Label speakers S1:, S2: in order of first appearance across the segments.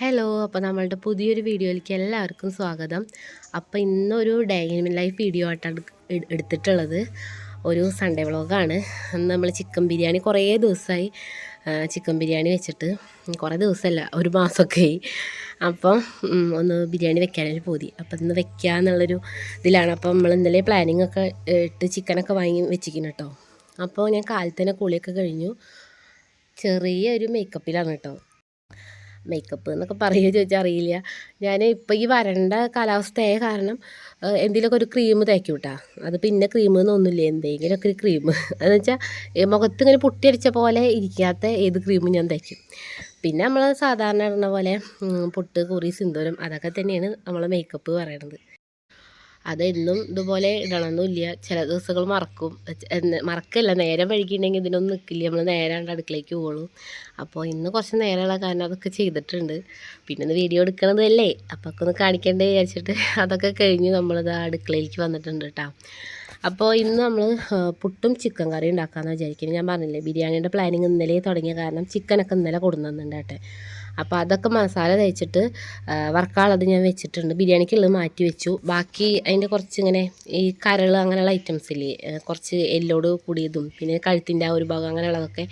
S1: Hello, അപ്പോൾ നമ്മളുടെ പുതിയൊരു വീഡിയോയിലേക്ക് എല്ലാവർക്കും സ്വാഗതം. അപ്പോൾ ഇന്നൊരു ഡേ ഇൻ ലൈഫ് വീഡിയോ ആയിട്ടാണ് എടുത്തിട്ടുള്ളത്. ഒരു സൺഡേ വ്ളോഗാണ്. അന്ന് നമ്മൾ ചിക്കൻ ബിരിയാണി കുറേ ദിവസമായി ചിക്കൻ ബിരിയാണി വെച്ചിട്ട്, കുറേ ദിവസമല്ല ഒരു മാസമൊക്കെ ആയി. അപ്പം ഒന്ന് ബിരിയാണി വെക്കാനൊരു പൂതി. അപ്പം ഇന്ന് വെക്കുക എന്നുള്ളൊരു ഇതിലാണ്. അപ്പം നമ്മൾ ഇന്നലെ പ്ലാനിങ് ഒക്കെ ഇട്ട് ചിക്കനൊക്കെ വാങ്ങി വെച്ചിരിക്കുന്നു കേട്ടോ. അപ്പോൾ ഞാൻ കാലത്തന്നെ കുളിയൊക്കെ കഴിഞ്ഞു. ചെറിയൊരു മേക്കപ്പിലാണ് കേട്ടോ. മേക്കപ്പ് എന്നൊക്കെ പറയുക ചോദിച്ചാൽ അറിയില്ല. ഞാൻ ഇപ്പോൾ ഈ വരണ്ട കാലാവസ്ഥയായ കാരണം എന്തെങ്കിലുമൊക്കെ ഒരു ക്രീം തേക്കും കേട്ടോ. അത് പിന്നെ ക്രീം എന്നൊന്നുമില്ല, എന്തെങ്കിലുമൊക്കെ ഒരു ക്രീം എന്ന് വെച്ചാൽ മുഖത്ത് ഇങ്ങനെ പൊട്ടിയടിച്ച പോലെ ഇരിക്കാത്ത ഏത് ക്രീമും ഞാൻ തേക്കും. പിന്നെ നമ്മൾ സാധാരണ ഇടുന്ന പോലെ പൊട്ട്, കുറി, സിന്ദൂരം അതൊക്കെ തന്നെയാണ് നമ്മൾ മേക്കപ്പ് പറയണത്. അതെന്നും ഇതുപോലെ ഇടണമെന്നില്ല. ചില ദിവസങ്ങൾ മറക്കും. മറക്കല്ല, നേരം വൈകിയിട്ടുണ്ടെങ്കിൽ ഇതിനൊന്നും നിൽക്കില്ല, നമ്മൾ നേരാണ്ട് അടുക്കളയ്ക്ക് പോകുള്ളൂ. അപ്പോൾ ഇന്ന് കുറച്ച് നേരമുള്ള കാരണം അതൊക്കെ ചെയ്തിട്ടുണ്ട്. പിന്നെ ഒന്ന് വീഡിയോ എടുക്കണതല്ലേ, അപ്പോൾ ഒക്കെ ഒന്ന് കാണിക്കേണ്ടേ വിചാരിച്ചിട്ട് അതൊക്കെ കഴിഞ്ഞ് നമ്മളിത് അടുക്കളയിലേക്ക് വന്നിട്ടുണ്ട് കേട്ടോ. അപ്പോൾ ഇന്ന് നമ്മൾ പുട്ടും ചിക്കൻ കറി ഉണ്ടാക്കാമെന്ന് വിചാരിക്കുന്നത്. ഞാൻ പറഞ്ഞില്ലേ, ബിരിയാണിയുടെ പ്ലാനിങ് ഇന്നലെ തുടങ്ങിയ കാരണം ചിക്കനൊക്കെ ഇന്നലെ കൊടുക്കുന്നുണ്ട് കേട്ടെ. അപ്പോൾ അതൊക്കെ മസാല തേച്ചിട്ട് വറക്കാനുള്ളത് ഞാൻ വെച്ചിട്ടുണ്ട്. ബിരിയാണിക്കുള്ളത് മാറ്റി വെച്ചു. ബാക്കി അതിൻ്റെ കുറച്ച് ഇങ്ങനെ ഈ കരൾ അങ്ങനെയുള്ള ഐറ്റംസ് ഇല്ലേ, കുറച്ച് എല്ലോട് കൂടിയതും പിന്നെ കഴുത്തിൻ്റെ ആ ഒരു ഭാഗം അങ്ങനെയുള്ളതൊക്കെ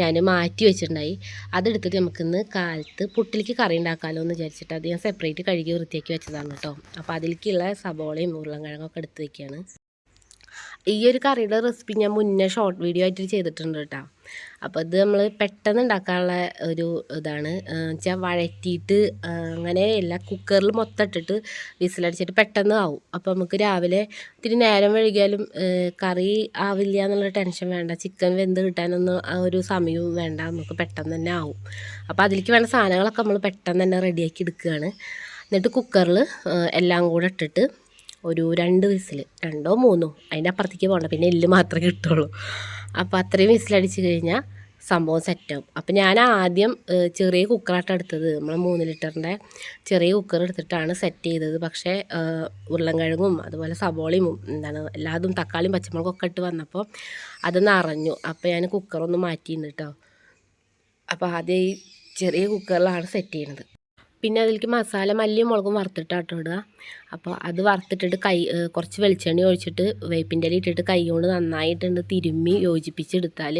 S1: ഞാൻ മാറ്റി വെച്ചിട്ടുണ്ടായി. അതെടുത്തിട്ട് നമുക്കിന്ന് കാലത്ത് പുട്ടിലേക്ക് കറി ഉണ്ടാക്കാമല്ലോ എന്ന് വിചാരിച്ചിട്ട് അത് ഞാൻ സെപ്പറേറ്റ് കഴുകി വൃത്തിയാക്കി വെച്ചതാണ് കേട്ടോ. അപ്പോൾ അതിലേക്കുള്ള സബോളയും ഉരുളൻകിഴങ്ങൊക്കെ എടുത്ത് വയ്ക്കുകയാണ്. ഈ ഒരു കറിയുടെ റെസിപ്പി ഞാൻ മുന്നേ ഷോർട്ട് വീഡിയോ ആയിട്ട് ചെയ്തിട്ടുണ്ട് കേട്ടോ. അപ്പോൾ ഇത് നമ്മൾ പെട്ടെന്ന് ഉണ്ടാക്കാനുള്ള ഒരു ഇതാണ് വെച്ചാൽ വഴറ്റിയിട്ട് അങ്ങനെയല്ല, കുക്കറിൽ മൊത്തം ഇട്ടിട്ട് വിസിലടിച്ചിട്ട് പെട്ടെന്ന് ആവും. അപ്പോൾ നമുക്ക് രാവിലെ ഇത്തിരി നേരം വൈകിയാലും കറി ആവില്ല എന്നുള്ള ടെൻഷൻ വേണ്ട, ചിക്കൻ വെന്ത് കിട്ടാനൊന്നും ആ ഒരു സമയവും വേണ്ട, നമുക്ക് പെട്ടെന്ന് തന്നെ ആവും. അപ്പോൾ അതിലേക്ക് വേണ്ട സാധനങ്ങളൊക്കെ നമ്മൾ പെട്ടെന്ന് തന്നെ റെഡിയാക്കി എടുക്കുകയാണ്. എന്നിട്ട് കുക്കറിൽ എല്ലാം കൂടെ ഇട്ടിട്ട് ഒരു 2 വിസിൽ, 2ഓ 3ഓ, അതിൻ്റെ അപ്പുറത്തേക്ക് പോകണ്ട, പിന്നെ എല്ല് മാത്രമേ കിട്ടുള്ളൂ. അപ്പോൾ അത്രയും വിസിലടിച്ച് കഴിഞ്ഞാൽ സംഭവം സെറ്റാവും. അപ്പോൾ ഞാൻ ആദ്യം ചെറിയ കുക്കറായിട്ടാണ് എടുത്തത്. നമ്മൾ 3 ലിറ്ററിൻ്റെ ചെറിയ കുക്കർ എടുത്തിട്ടാണ് സെറ്റ് ചെയ്തത്. പക്ഷേ ഉരുളൻകിഴങ്ങും അതുപോലെ സബോളയും എല്ലാതും തക്കാളിയും പച്ചമുളകൊക്കെ ഇട്ട് വന്നപ്പോൾ അത് നിറഞ്ഞു. അപ്പോൾ ഞാൻ കുക്കറൊന്ന് മാറ്റിയിട്ടുണ്ട് കേട്ടോ. അപ്പോൾ ആദ്യം ഈ ചെറിയ കുക്കറിലാണ് സെറ്റ് ചെയ്യണത്. പിന്നെ അതിലേക്ക് മസാല മല്ലിയും മുളകും വറുത്തിട്ടാട്ടോ ഇടുക. അപ്പോൾ അത് വറുത്തിട്ടിട്ട് കുറച്ച് വെളിച്ചെണ്ണ ഒഴിച്ചിട്ട് വേപ്പിൻ്റെ ഇല ഇട്ടിട്ട് കൈ കൊണ്ട് നന്നായിട്ടുണ്ട് തിരുമ്മി യോജിപ്പിച്ചെടുത്താൽ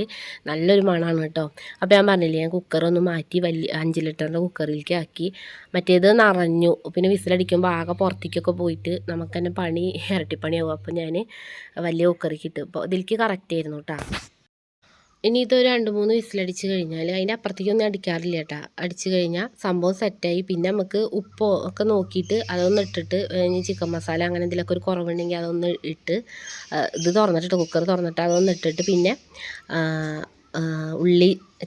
S1: നല്ലൊരു മണമാണ് കേട്ടോ. അപ്പോൾ ഞാൻ പറഞ്ഞില്ലേ, ഞാൻ കുക്കറൊന്ന് മാറ്റി 5 ലിറ്ററിൻ്റെ കുക്കറിലേക്ക് ആക്കി. മറ്റേത് നിറഞ്ഞു, പിന്നെ വിസിലടിക്കുമ്പോൾ ആകെ പുറത്തേക്കൊക്കെ പോയിട്ട് നമുക്ക് തന്നെ പണി ഇരട്ടിപ്പണിയാവും. അപ്പോൾ ഞാൻ വലിയ കുക്കറിലേക്ക് ഇട്ട്. അപ്പോൾ ഇതിലേക്ക് കറക്റ്റായിരുന്നു കേട്ടോ. ഇനി ഇതൊരു 2-3 വിസിലടിച്ച് കഴിഞ്ഞാൽ അതിൻ്റെ അപ്പുറത്തേക്കൊന്നും അടിക്കാറില്ല കേട്ടോ. അടിച്ച് കഴിഞ്ഞാൽ സംഭവം സെറ്റായി. പിന്നെ നമുക്ക് ഉപ്പോ ഒക്കെ നോക്കിയിട്ട് അതൊന്ന് ഇട്ടിട്ട് ഇനി ചിക്കൻ മസാല അങ്ങനെ എന്തെങ്കിലുമൊക്കെ ഒരു കുറവുണ്ടെങ്കിൽ അതൊന്ന് ഇട്ട് ഇത് തുറന്നിട്ട് കുക്കർ തുറന്നിട്ട് അതൊന്ന് ഇട്ടിട്ട് പിന്നെ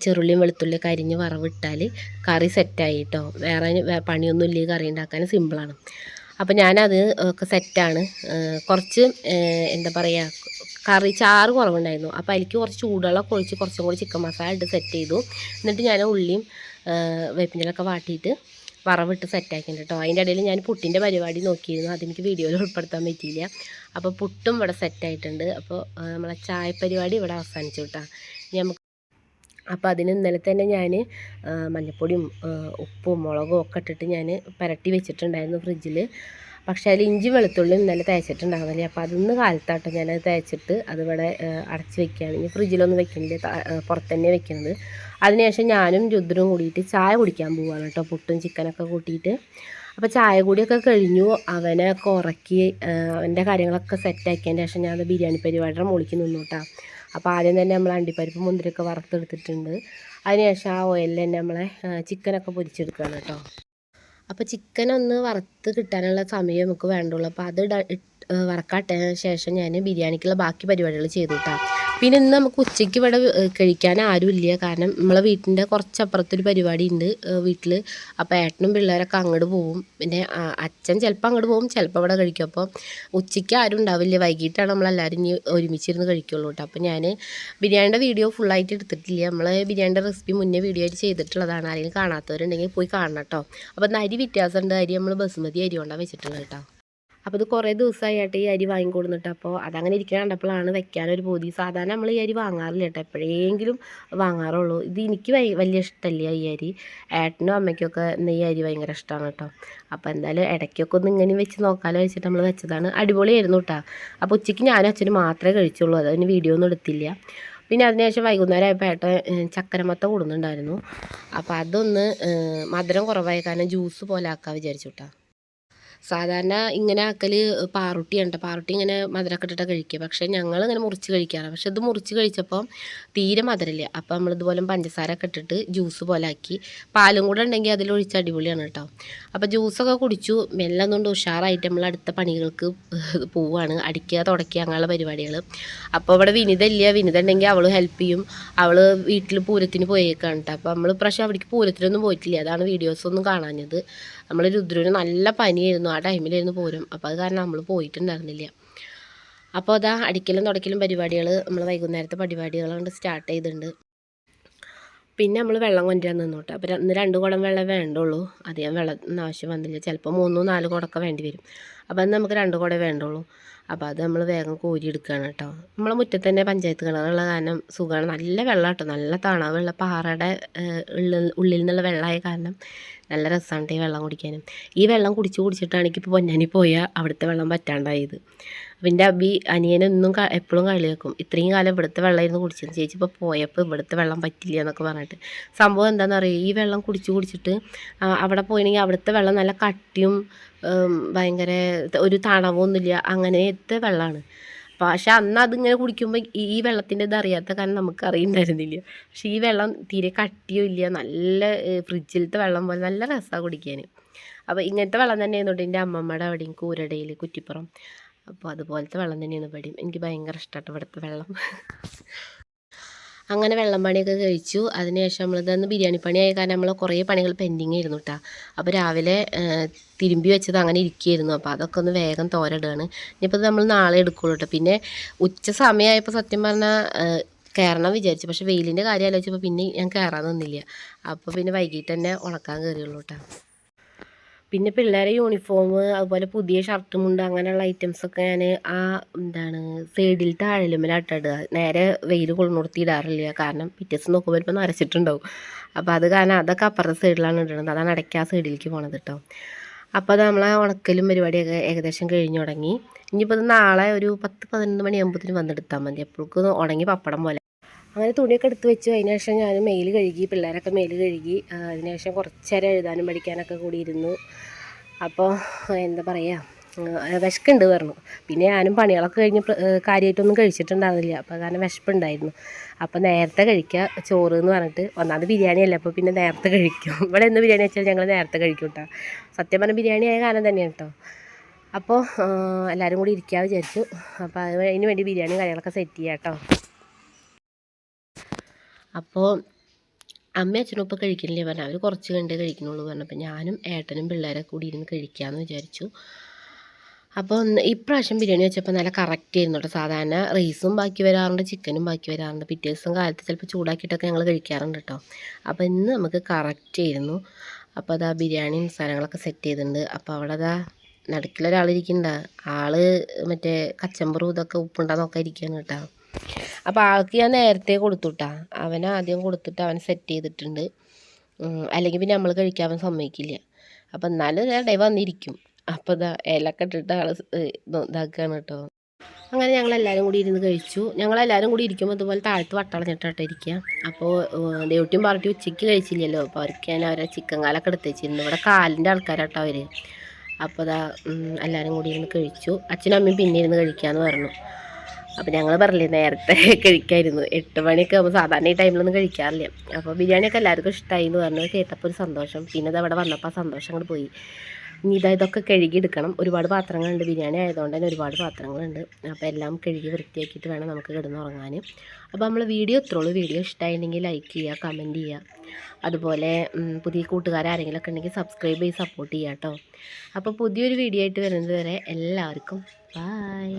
S1: ചെറുള്ളിയും വെളുത്തുള്ളിയൊക്കെ അരിഞ്ഞ് വറവിട്ടാൽ കറി സെറ്റായി കേട്ടോ. വേറെ പണിയൊന്നും ഇല്ല, കറി ഉണ്ടാക്കാൻ സിമ്പിളാണ്. അപ്പോൾ ഞാനത് ഒക്കെ സെറ്റാണ്. കുറച്ച് എന്താ പറയുക, കറി ചാറ് കുറവുണ്ടായിരുന്നു. അപ്പോൾ അതിലേക്ക് കുറച്ച് ചൂടുവെള്ളമൊക്കെ ഒഴിച്ച് കുറച്ചും കൂടി ചിക്കൻ മസാല ഇട്ട് സെറ്റ് ചെയ്തു. എന്നിട്ട് ഞാൻ ഉള്ളിയും വേപ്പിൻ്റെലൊക്കെ വാട്ടിയിട്ട് വറവിട്ട് സെറ്റാക്കിയിട്ടുണ്ട് കേട്ടോ. അതിൻ്റെ ഇടയിൽ ഞാൻ പുട്ടിൻ്റെ പരിപാടി നോക്കിയിരുന്നു, അതെനിക്ക് വീഡിയോയിൽ ഉൾപ്പെടുത്താൻ പറ്റിയില്ല. അപ്പോൾ പുട്ടും ഇവിടെ സെറ്റായിട്ടുണ്ട്. അപ്പോൾ നമ്മളെ ചായ പരിപാടി ഇവിടെ അവസാനിച്ചു കേട്ടോ. നമുക്ക് അപ്പോൾ അതിന് ഇന്നലെ തന്നെ ഞാൻ മഞ്ഞൾപ്പൊടിയും ഉപ്പും മുളകും ഒക്കെ ഇട്ടിട്ട് ഞാൻ പുരട്ടി വെച്ചിട്ടുണ്ടായിരുന്നു ഫ്രിഡ്ജിൽ. പക്ഷേ അതിൽ ഇഞ്ചി വെളുത്തുള്ളിയും ഇന്നലെ തേച്ചിട്ടുണ്ടാകുന്നില്ല. അപ്പോൾ അതൊന്ന് കാലത്താട്ടോ ഞാനത് തേച്ചിട്ട് അതിവിടെ അടച്ച് വെക്കുകയാണ്. ഇനി ഫ്രിഡ്ജിലൊന്നും വെക്കുന്നില്ല, പുറത്ത് തന്നെ വെക്കുന്നത്. അതിനുശേഷം ഞാനും രുദ്രും കൂടിയിട്ട് ചായ കുടിക്കാൻ പോവുകയാണ് കേട്ടോ, പുട്ടും ചിക്കനൊക്കെ കൂട്ടിയിട്ട്. അപ്പോൾ ചായ കൂടിയൊക്കെ കഴിഞ്ഞു. അവനൊക്കെ ഉറക്കി അവൻ്റെ കാര്യങ്ങളൊക്കെ സെറ്റാക്കിയതിൻ്റെ ശേഷം ഞാൻ ബിരിയാണി പരിപാടിയുടെ മുകളിലേക്ക് നിന്നു കേട്ടോ. അപ്പോൾ ആദ്യം തന്നെ നമ്മൾ അണ്ടിപ്പരിപ്പ് മുന്തിരിയൊക്കെ വറുത്തെടുത്തിട്ടുണ്ട്. അതിനുശേഷം ആ ഓയിലിൽ തന്നെ നമ്മളെ ചിക്കനൊക്കെ പൊരിച്ചെടുക്കുകയാണ് കേട്ടോ. അപ്പോൾ ചിക്കനൊന്ന് വറുത്ത് കിട്ടാനുള്ള സമയം നമുക്ക് വേണ്ടുള്ളൂ. അപ്പോൾ അത് വറക്കാട്ടതിന് ശേഷം ഞാൻ ബിരിയാണിക്കുള്ള ബാക്കി പരിപാടികൾ ചെയ്തു കേട്ടോ. പിന്നെ ഇന്ന് നമുക്ക് ഉച്ചയ്ക്ക് ഇവിടെ കഴിക്കാൻ ആരുമില്ല, കാരണം നമ്മളെ വീട്ടിൻ്റെ കുറച്ചപ്പുറത്തൊരു പരിപാടി ഉണ്ട് വീട്ടിൽ. അപ്പോൾ ഏട്ടനും പിള്ളേരൊക്കെ അങ്ങോട്ട് പോവും. പിന്നെ അച്ഛൻ ചിലപ്പോൾ അങ്ങോട്ട് പോകും, ചിലപ്പോൾ ഇവിടെ കഴിക്കും. അപ്പോൾ ഉച്ചയ്ക്ക് ആരും ഉണ്ടാവില്ല, വൈകിട്ടാണ് നമ്മളെല്ലാവരും ഇനി ഒരുമിച്ചിരുന്ന് കഴിക്കുള്ളൂ കേട്ടോ. അപ്പോൾ ഞാൻ ബിരിയാണിയുടെ വീഡിയോ ഫുള്ളായിട്ട് എടുത്തിട്ടില്ല. നമ്മൾ ബിരിയാണിയുടെ റെസിപ്പി മുന്നേ വീഡിയോ ആയിട്ട് ചെയ്തിട്ടുള്ളതാണ്. ആരെങ്കിലും കാണാത്തവരുണ്ടെങ്കിൽ പോയി കാണണം കേട്ടോ. അപ്പോൾ അരി വ്യത്യാസമുണ്ട്. അരി നമ്മൾ ബസുമതി അരി കൊണ്ടാണ് വെച്ചിട്ടുള്ളത് കേട്ടോ. അപ്പോൾ ഇത് കുറേ ദിവസമായിട്ട് ഈ അരി വാങ്ങിക്കൊടുന്നിട്ട് അപ്പോൾ അതങ്ങനെ ഇരിക്കാൻ കണ്ടപ്പോഴാണ് വെക്കാനൊരു പൂതി. സാധാരണ നമ്മൾ ഈ അരി വാങ്ങാറില്ല കേട്ടോ, എപ്പോഴെങ്കിലും വാങ്ങാറുള്ളൂ. ഇത് എനിക്ക് വലിയ ഇഷ്ടമല്ല ഈ അരി, ഏട്ടനും അമ്മയ്ക്കൊക്കെ ഈ അരി ഭയങ്കര ഇഷ്ടമാണ് കേട്ടോ. അപ്പോൾ എന്തായാലും ഇടയ്ക്കൊക്കെ ഒന്ന് ഇങ്ങനെ വെച്ച് നോക്കാമല്ലോ വെച്ചിട്ട് നമ്മൾ വെച്ചതാണ്. അടിപൊളിയായിരുന്നു കേട്ടോ. അപ്പോൾ ഉച്ചയ്ക്ക് ഞാനും അച്ഛനും മാത്രമേ കഴിച്ചുള്ളൂ, അതിന് വീഡിയോ ഒന്നും എടുത്തില്ല. പിന്നെ അതിനുശേഷം വൈകുന്നേരം ആയപ്പോൾ ഏട്ടൻ ചക്കരമത്ത കൊടുക്കുന്നുണ്ടായിരുന്നു. അപ്പോൾ അതൊന്ന് മധുരം കുറവായ കാരണം ജ്യൂസ് പോലെ ആക്കാൻ വിചാരിച്ചു കേട്ടോ. സാധാരണ ഇങ്ങനെ ആക്കൽ പാറുട്ടിയാണ് കേട്ടോ. പാറുട്ടി ഇങ്ങനെ മധുരമൊക്കെ ഇട്ടിട്ടാണ് കഴിക്കുക. പക്ഷേ ഞങ്ങൾ ഇങ്ങനെ മുറിച്ച് കഴിക്കാറ്. പക്ഷേ ഇത് മുറിച്ച് കഴിച്ചപ്പോൾ തീരെ മധുരമില്ല. അപ്പോൾ നമ്മളിതുപോലെ പഞ്ചസാര ഒക്കെ ഇട്ടിട്ട് ജ്യൂസ് പോലെ ആക്കി. പാലും കൂടെ ഉണ്ടെങ്കിൽ അതിലൊഴിച്ച് അടിപൊളിയാണ് കേട്ടോ. അപ്പോൾ ജ്യൂസൊക്കെ കുടിച്ചു. മെല്ലെ ഒന്നുകൊണ്ട് ഉഷാറായിട്ട് നമ്മൾ അടുത്ത പണികൾക്ക് പോവുകയാണ്. അടിക്കുക തുടയ്ക്കുക അങ്ങനെയുള്ള പരിപാടികൾ. അപ്പോൾ ഇവിടെ വിനിത ഇല്ല. വിനിത ഉണ്ടെങ്കിൽ അവൾ ഹെൽപ്പ് ചെയ്യും. അവൾ വീട്ടിൽ പൂരത്തിന് പോയേക്കാണ് കേട്ടോ. അപ്പോൾ നമ്മൾ ഇപ്രാവശ്യം അവിടേക്ക് പൂരത്തിനൊന്നും പോയിട്ടില്ല, അതാണ് വീഡിയോസൊന്നും കാണാഞ്ഞത്. നമ്മൾ രുദ്രന് നല്ല പനിയായിരുന്നു, ആ ടൈമിലായിരുന്നു പൂരം. അപ്പോൾ അത് കാരണം നമ്മൾ പോയിട്ടുണ്ടായിരുന്നില്ല. അപ്പോൾ അതാ അടിക്കലും തുടയ്ക്കലും പരിപാടികൾ നമ്മൾ വൈകുന്നേരത്തെ പരിപാടികൾ കൊണ്ട് സ്റ്റാർട്ട് ചെയ്തിട്ടുണ്ട്. പിന്നെ നമ്മൾ വെള്ളം കൊണ്ടുവരാൻ നിന്നോട്ടെ. അപ്പോൾ ഇന്ന് 2 കുടം വെള്ളം വേണ്ടുള്ളൂ, അധികം വെള്ളത്തിന് ആവശ്യം വന്നില്ല. ചിലപ്പോൾ 3-4 കുടമൊക്കെ വേണ്ടി വരും. അപ്പോൾ അത് നമുക്ക് 2 കുടമേ വേണ്ടുള്ളൂ. അപ്പോൾ അത് നമ്മൾ വേഗം കോരി എടുക്കുകയാണ് കേട്ടോ. നമ്മളെ മുറ്റത്ത് തന്നെ പഞ്ചായത്ത് കിണറുള്ള കാരണം സുഖമാണ്. നല്ല വെള്ളം കേട്ടോ, നല്ല തണവുള്ള പാറയുടെ ഉള്ളിൽ നിന്നുള്ള വെള്ളമായ കാരണം നല്ല രസമാണ് ഈ വെള്ളം കുടിക്കാനും. ഈ വെള്ളം കുടിച്ചിട്ടാണ് എനിക്കിപ്പോൾ പൊന്നാനി പോയാൽ അവിടുത്തെ വെള്ളം പറ്റാണ്ടായത്. അപ്പോൾ എൻ്റെ അനിയനൊന്നും എപ്പോഴും കളിയാക്കും, ഇത്രയും കാലം ഇവിടുത്തെ വെള്ളമായിരുന്നു കുടിച്ചത്, ചേച്ചി ഇപ്പോൾ പോയപ്പോൾ ഇവിടുത്തെ വെള്ളം പറ്റില്ല എന്നൊക്കെ പറഞ്ഞിട്ട്. സംഭവം എന്താണെന്ന് അറിയുമോ, ഈ വെള്ളം കുടിച്ചിട്ട് അവിടെ പോയിണെങ്കിൽ അവിടുത്തെ വെള്ളം നല്ല കട്ടിയും ഭയങ്കര ഒരു തണവൊന്നുമില്ല, അങ്ങനത്തെ വെള്ളമാണ്. പക്ഷെ അന്ന് അതിങ്ങനെ കുടിക്കുമ്പോൾ ഈ വെള്ളത്തിൻ്റെ ഇത് അറിയാത്ത കാരണം നമുക്ക് അറിയുന്നുണ്ടായിരുന്നില്ല. പക്ഷെ ഈ വെള്ളം തീരെ കട്ടിയും ഇല്ല, നല്ല ഫ്രിഡ്ജിലത്തെ വെള്ളം പോലെ നല്ല രസമാണ് കുടിക്കാൻ. അപ്പോൾ ഇങ്ങനത്തെ വെള്ളം തന്നെയായിരുന്നു എൻ്റെ അമ്മമ്മയുടെ അവിടെയും കൂരടയിൽ കുറ്റിപ്പുറം. അപ്പോൾ അതുപോലത്തെ വെള്ളം തന്നെയാണ് ഇവിടെയും. എനിക്ക് ഭയങ്കര ഇഷ്ടമായിട്ട് ഇവിടുത്തെ വെള്ളം. അങ്ങനെ വെള്ളം പണിയൊക്കെ കഴിച്ചു. അതിനുശേഷം നമ്മളിതന്ന് ബിരിയാണി പണിയായ കാരണം നമ്മൾ കുറേ പണികൾ പെൻഡിങ് ആയിരുന്നു കേട്ടോ. അപ്പോൾ രാവിലെ തിരുമ്പി വെച്ചത് അങ്ങനെ ഇരിക്കുകയായിരുന്നു. അപ്പോൾ അതൊക്കെ ഒന്ന് വേഗം തോരടുകയാണ്. ഇനിയിപ്പോൾ നമ്മൾ നാളെ എടുക്കുള്ളൂ കേട്ടോ. പിന്നെ ഉച്ച സമയമായപ്പോൾ സത്യം പറഞ്ഞാൽ കയറണം വിചാരിച്ചു, പക്ഷേ വെയിലിൻ്റെ കാര്യം ആലോചിച്ചപ്പോൾ പിന്നെ ഞാൻ കയറാൻ നിന്നില്ല. അപ്പോൾ പിന്നെ വൈകിട്ട് തന്നെ ഉണക്കാൻ കയറിയുള്ളൂ കേട്ടോ. പിന്നെ പിള്ളേരെ യൂണിഫോം, അതുപോലെ പുതിയ ഷർട്ടും മുണ്ട് അങ്ങനെയുള്ള ഐറ്റംസൊക്കെ ഞാൻ സൈഡിലത്തെ അഴലുമ്മലാട്ടിടുക. നേരെ വെയിൽ കൊള്ളുന്നിടത്ത് ഇടാറില്ല, കാരണം പിറ്റേ ദിവസം നോക്കുമ്പോൾ ഇപ്പോൾ നരച്ചിട്ടുണ്ടാവും. അപ്പോൾ അത് കാരണം അതൊക്കെ അപ്പുറത്തെ സൈഡിലാണ് ഇടുന്നത്, അതാണ് ഇടയ്ക്ക് ആ സൈഡിലേക്ക് പോണത് കേട്ടോ. അപ്പോൾ അത് നമ്മളെ ഉണക്കലും പരിപാടിയൊക്കെ ഏകദേശം കഴിഞ്ഞു തുടങ്ങി. ഇനിയിപ്പോൾ നാളെ ഒരു 10-11 മണിയാകുമ്പോഴത്തേന് വന്നെടുത്താൽ മതി, അപ്പോഴേക്കും ഉണങ്ങി പപ്പടം പോലെ. അങ്ങനെ തുണിയൊക്കെ എടുത്ത് വെച്ചു. അതിന് ശേഷം ഞാൻ മെയിൽ കഴുകി, പിള്ളേരൊക്കെ മെയിൽ കഴുകി. അതിന് ശേഷം കുറച്ച് നേരം എഴുതാനും പഠിക്കാനൊക്കെ കൂടി ഇരുന്നു. അപ്പോൾ എന്താ പറയുക, വിശക്കുണ്ട് പറഞ്ഞു. പിന്നെ ഞാനും പണികളൊക്കെ കഴിഞ്ഞ് കാര്യമായിട്ടൊന്നും കഴിച്ചിട്ടുണ്ടായിരുന്നില്ല, അപ്പോൾ കാരണം വിശപ്പുണ്ടായിരുന്നു. അപ്പോൾ നേരത്തെ കഴിക്കുക ചോറ് എന്ന് പറഞ്ഞിട്ട്, ഒന്നാമത് ബിരിയാണി അല്ല, അപ്പോൾ പിന്നെ നേരത്തെ കഴിക്കും. ഇവിടെ എന്ന് ബിരിയാണി വെച്ചാൽ ഞങ്ങൾ നേരത്തെ കഴിക്കും കേട്ടോ. സത്യം പറഞ്ഞാൽ ബിരിയാണി ആയ കാലം തന്നെയാണ് കേട്ടോ. അപ്പോൾ എല്ലാവരും കൂടി ഇരിക്കാൻ വിചാരിച്ചു. അപ്പോൾ അതിന് വേണ്ടി ബിരിയാണി കാര്യങ്ങളൊക്കെ സെറ്റ് ചെയ്യാം കേട്ടോ. അപ്പോൾ അമ്മയും അച്ഛനും ഇപ്പോൾ കഴിക്കുന്നില്ലേ പറഞ്ഞു, അവർ കുറച്ച് കണ്ടേ കഴിക്കുന്നുള്ളൂ പറഞ്ഞപ്പോൾ ഞാനും ഏട്ടനും പിള്ളേരൊക്കെ കൂടി ഇരുന്ന് കഴിക്കാമെന്ന് വിചാരിച്ചു. അപ്പോൾ ഇപ്രാവശ്യം ബിരിയാണി വെച്ചപ്പോൾ നല്ല കറക്റ്റ് ആയിരുന്നു കേട്ടോ. സാധാരണ റൈസും ബാക്കി വരാറുണ്ട്, ചിക്കനും ബാക്കി വരാറുണ്ട്. പിറ്റേ ദിവസം കാലത്ത് ചിലപ്പോൾ ചൂടാക്കിയിട്ടൊക്കെ ഞങ്ങൾ കഴിക്കാറുണ്ട് കേട്ടോ. അപ്പോൾ ഇന്ന് നമുക്ക് കറക്റ്റ് ആയിരുന്നു. അപ്പോൾ അതാ ബിരിയാണിയും സാധനങ്ങളൊക്കെ സെറ്റ് ചെയ്തിട്ടുണ്ട്. അപ്പോൾ അവിടെ അതാ നടുക്കിലൊരാളിരിക്കുന്നുണ്ട്, ആള് മറ്റേ കച്ചമ്പറും ഇതൊക്കെ ഉപ്പുണ്ടാന്നൊക്കെ ഇരിക്കുകയാണ് കേട്ടോ. അപ്പോൾ ആൾക്ക് ഞാൻ നേരത്തെ കൊടുത്തുട്ടാ, അവൻ ആദ്യം കൊടുത്തിട്ട് അവൻ സെറ്റ് ചെയ്തിട്ടുണ്ട്. അല്ലെങ്കിൽ പിന്നെ നമ്മൾ കഴിക്കാൻ അവൻ സമ്മതിക്കില്ല. അപ്പോൾ എന്നാലും ഞാൻ വന്നിരിക്കും. അപ്പോൾ ഇതാ ഇലക്കെ ഇട്ടിട്ട് ആൾ ഇതാക്കുകയാണ് കേട്ടോ. അങ്ങനെ ഞങ്ങളെല്ലാവരും കൂടി ഇരുന്ന് കഴിച്ചു. ഞങ്ങളെല്ലാവരും കൂടി ഇരിക്കുമ്പോൾ ഇതുപോലെ താഴത്ത് വട്ടളഞ്ഞിട്ടാട്ടോ ഇരിക്കുക. അപ്പോൾ ഡ്യൂട്ടിയും പാർട്ടി ഉച്ചയ്ക്ക് കഴിച്ചില്ലല്ലോ, അപ്പോൾ അവർക്ക് ഞാൻ അവരെ ചിക്കൻ കാലൊക്കെ എടുത്ത് വെച്ചിരുന്നു. ഇവിടെ കാലിൻ്റെ ആൾക്കാരാട്ടോ അവർ. അപ്പോൾ ഇതാ എല്ലാവരും കൂടി ഇരുന്ന് കഴിച്ചു. അച്ഛനും അമ്മയും പിന്നെ ഇരുന്ന് കഴിക്കാമെന്ന് പറഞ്ഞു. അപ്പോൾ ഞങ്ങൾ പറഞ്ഞില്ലേ നേരത്തെ കഴിക്കായിരുന്നു, 8 മണിയൊക്കെ ആകുമ്പോൾ സാധാരണ ഈ ടൈമിലൊന്നും കഴിക്കാറില്ല. അപ്പോൾ ബിരിയാണിയൊക്കെ എല്ലാവർക്കും ഇഷ്ടമായി എന്ന് പറഞ്ഞത് കേട്ടപ്പോൾ ഒരു സന്തോഷം. പിന്നെ ഇത് അവിടെ വന്നപ്പോൾ ആ സന്തോഷം അങ്ങോട്ട് പോയി. ഇനി ഇതൊക്കെ കഴുകിയെടുക്കണം. ഒരുപാട് പാത്രങ്ങളുണ്ട്, ബിരിയാണി ആയതുകൊണ്ട് തന്നെ ഒരുപാട് പാത്രങ്ങളുണ്ട്. അപ്പോൾ എല്ലാം കഴുകി വൃത്തിയാക്കിയിട്ട് വേണം നമുക്ക് കിടന്നുറങ്ങാൻ. അപ്പോൾ നമ്മൾ വീഡിയോ ഇത്രയുള്ളൂ. വീഡിയോ ഇഷ്ടമായിട്ടുണ്ടെങ്കിൽ ലൈക്ക് ചെയ്യുക, കമൻറ്റ് ചെയ്യുക. അതുപോലെ പുതിയ കൂട്ടുകാരാരെങ്കിലും ഒക്കെ ഉണ്ടെങ്കിൽ സബ്സ്ക്രൈബ് ചെയ്ത് സപ്പോർട്ട് ചെയ്യുക കേട്ടോ. അപ്പോൾ പുതിയൊരു വീഡിയോ ആയിട്ട് വരുന്നത് വരെ എല്ലാവർക്കും ബായ്.